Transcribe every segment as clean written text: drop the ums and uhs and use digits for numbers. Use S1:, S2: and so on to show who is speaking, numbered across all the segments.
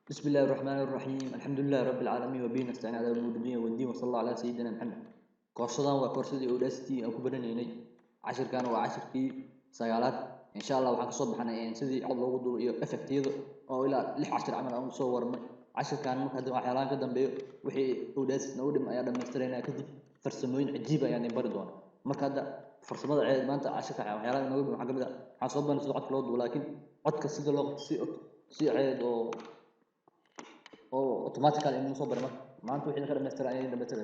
S1: بسم الله الرحمن الرحيم الحمد لله رب العالمين وبه نستعين على امور الدنيا والدين وصلى الله على سيدنا محمد كورسدان waa koorsadii Audacity aan ku baranaynay cashirkan waa cashirkii sagaalaad insha Allah waxaan ka soo baxnay sidii cod loogu duubo iyo effectiyada oo ilaa 6 cashir camal aan soo warmay cashirkan marka hadda waxyaalaha ka dambeeyo wixii Audacity noo dhim ayaa dhameystirayna kadib farsamooyin cajiib ah ayaan bari doonaa marka hadda farsamada ceed maanta cashirka waxyaalaha noo dhim waxa kamid ah waxaan soo baranay sida codka loo duubo laakiin codka sida loo si ceed oo automatically inuu soo barmo maanta wixii ka dhameystir ayay dhameystir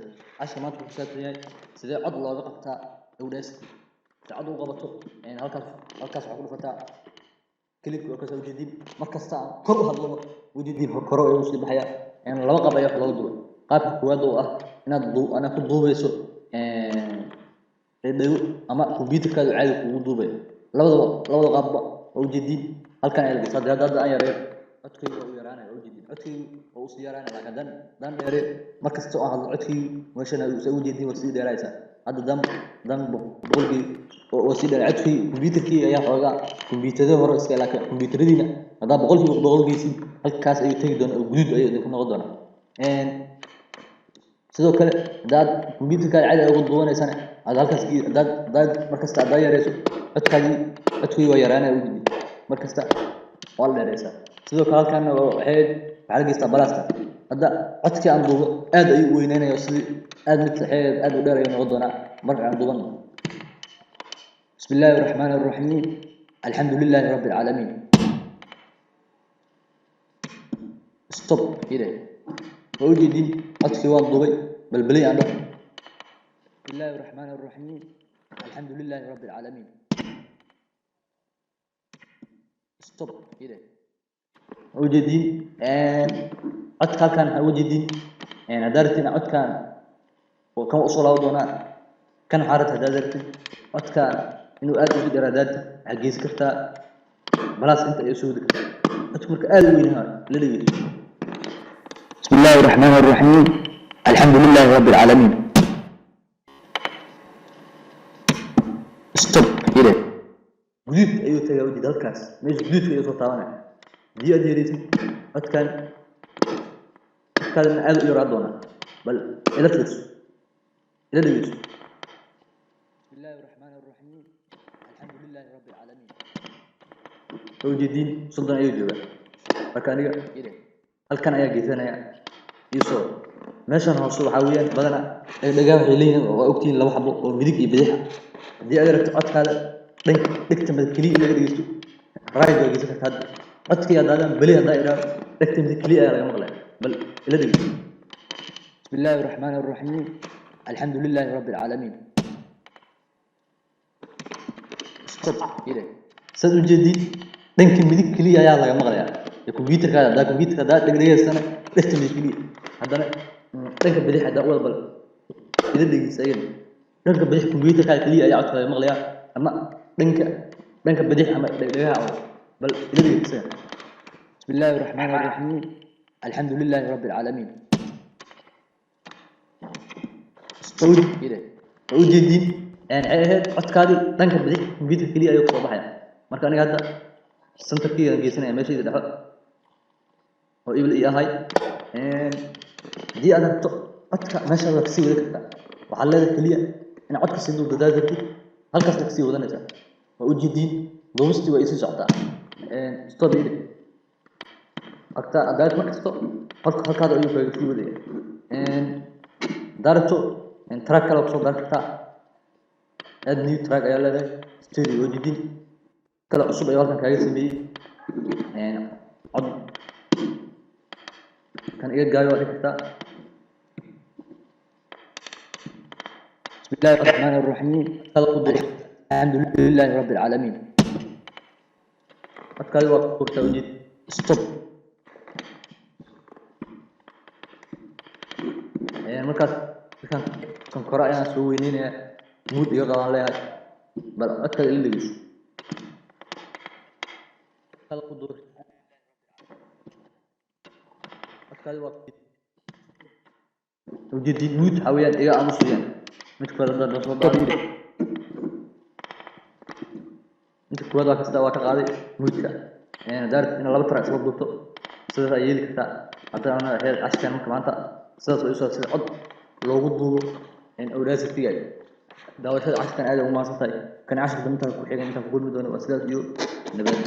S1: ashka maanta ku saabsan sidee cod looga qabtaa Audacity cod uu qabato halkaas waxa ku dhufataa click oo ka soo jeedin markasta kor u hadlo wajidin kor oo isku baxaya laba qab ayaa loo duubay qaabka koowaad oo ah inaad ana ku duubayso dhago ama computerkaada caadi kugu duubay labada qaab oo wajidin halkan ay gashaa hadda aan yareeyo codkayga uu yaraanayo wajidin codkayga oo si yaraanayo laakiin dan dheere markasta oo hadlo codkayga meeshana uu soo wajidin waa si dheeraysa hadda dan boqolkii oo si dheer codkayga computerkii ayaa xoogaa computerada hore iska laakiin computeradiina hadda boqolkiisa halkaas ayuu tagi doonaa guduud ayuu idin noqon doonaa sidoo kale dad computerka caadi ugu duubanaysan halkaas dad markasta aad yareyso codkayga waa yaraanayo wajidin markasta waa dheeraysa sidoo kale halkan waxay geystaa balasta hadda codkii aan duubo aad ayuu weyneenayo sidii aad mid aad u dheerayo noqon doona marka aan duuban bismillaahir rahmaanir rahiim alxamdulillaahi rabbil caalamiin stop ire wajidin codkii waan duubay balbalay aan dhaho bismillaahir rahmaanir rahiim alxamdulillaahi rabbil caalamiin stop ire wajidin codka kan wajidin hadartin codkan oo kan u soo laaw doona kan xaarad hadartin codka inuu aad u dheeraad xagees karta balas inta ay soo degto codka marka aad u weyn la dhigay bismillaahir rahmaanir rahiim alxamdulillaahi rabbil caalamiin stop ire guud ayuu tagay wajid halkaas meesha guudka ayuu soo taabanay دي أديرتي أتكلم عاد يرادونا بل إلى فلس إلى ديوس بسم الله الرحمن الرحيم الحمد لله رب العالمين توجدين صدق أيوة فكان يقول هل كان أيجي ثانية يسوع ماشان هالصوب حاويا بدنا لقاه حلين وأكتين لو حبوا وبديك يبديها دي أديرت أتكلم دكتم الكلي إلى ديوس رايد وجيزك هذا عدك يا دادان بلي هذا إلى تكتب ذكرية يا مغلى بل إلى ذي بسم الله الرحمن الرحيم الحمد لله رب العالمين stop إلى سد الجديد لكن بذكرية يا الله مغلى الكمبيوتر هذا ده كمبيوتر هذا تقدر السنة تكتب ذكرية هذا لكن بدي حدا أول بل إلى ذي سيد لكن بدي كمبيوتر هذا كلية يا عطها مغلى أما لكن بدي أما دقيقة بل إلى بسم الله الرحمن الرحيم الحمد لله رب العالمين استوي إلى وجدين عهد عتكادي تنك بدي بيت كلي أيوة صباحا مركاني هذا سنتر كي جيسنا ماشي ده هو يبل إياه هاي دي أنا عتك ماشي الله كسي ولا كذا وحلا كلية أنا عتك سيدو بدأت هل كسر كسي ولا نجا وجدين دوستي وإيش جعتا stop it أكتر أداة ما stop هكذا أيوة في وده دارتو تراك كلا بصو دارتا add new track ayaa leedahay stereo jidin kala cusub ayaa halkan kaaga sameeyay cod kan iga gaayo waa dhigta bismillaahi rahmaani rahiim alxamdulillaahi rabbil caalamiin أتكلم وقت توجد stop مركز كان قراءة سوينين مود يقع عليها بل أتكلم اللي بيش أتكلم وقت توجد مود حويان إيقاع مصريان متكلم هذا نصب inta kuwada kasta waa ka qaaday muudka دارت إن الله بترى سبب دكتور sidaas ay yeeli kartaa hadda ana heer ashkan marka maanta sidaas oo isoo sida cod loogu duubo in awraasatiga daawashada ashkan aad ugu maasantahay kan ashkan inta ku xigay inta ku gudbi doono waa sidaas iyo nabad